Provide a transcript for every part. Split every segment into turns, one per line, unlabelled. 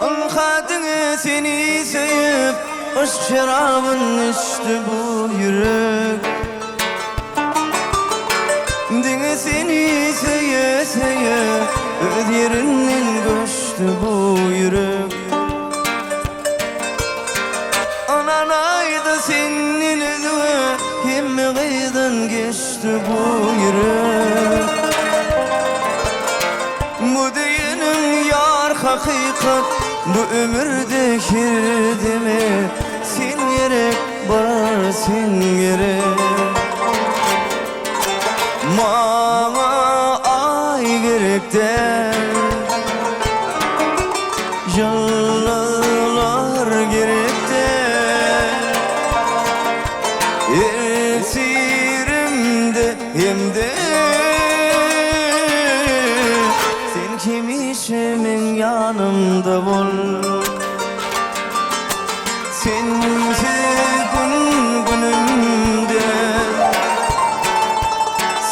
Kadını seni sevip aşk şarabın içti bu yürek. Dine seni seye seye öz yerinden göçtü bu yürek. Ananaydı senin özüne hem kıyıdan geçti bu yürek. Bu düğünün yar hakikat bu ömürde girdi mi? Sen gerek bana sen gerek. Bana ay gerek de yıllar gerek de esirimde hem de sen kim işimin yanımda ol. Sensiz günümde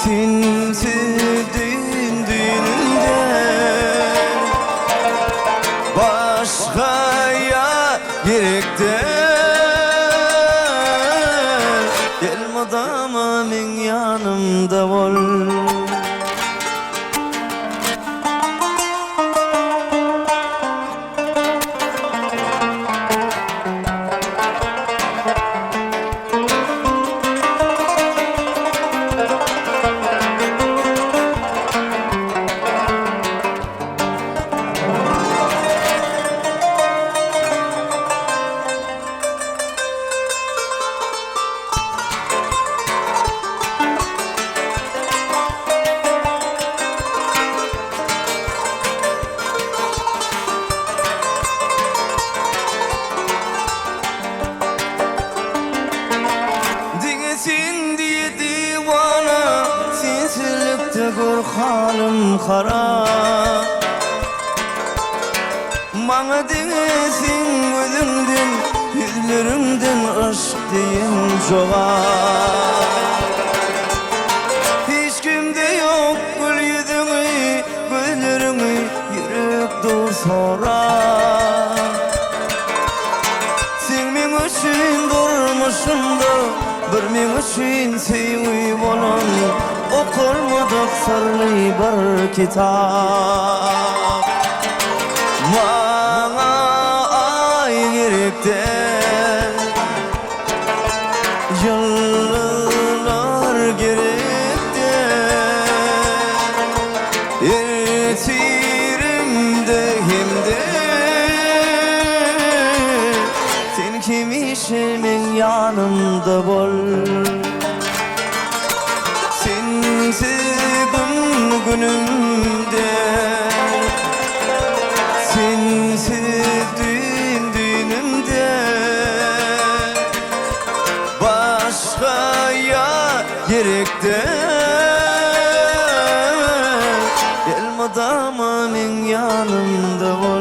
sensiz düğünümde başkaya gerek de gel madamın yanımda ol. Sen diye divana, sensizlikte gör halim kara. Bana desin gözümden, yüzlerimden aşk deyin joğa. Hiç kimde yok gül yüzünü, gözlerimi yürek dur sonra. Sen min için durmuşum da bir men için sevip olan okurmadık sırlı bir kitap. Bana ay gerek de yıllar gerek de esirimde hem de sen kim işimin yanımda ol. Sensiz günümde sensiz düğünümde başkaya gerek de gel madamın yanımda ol.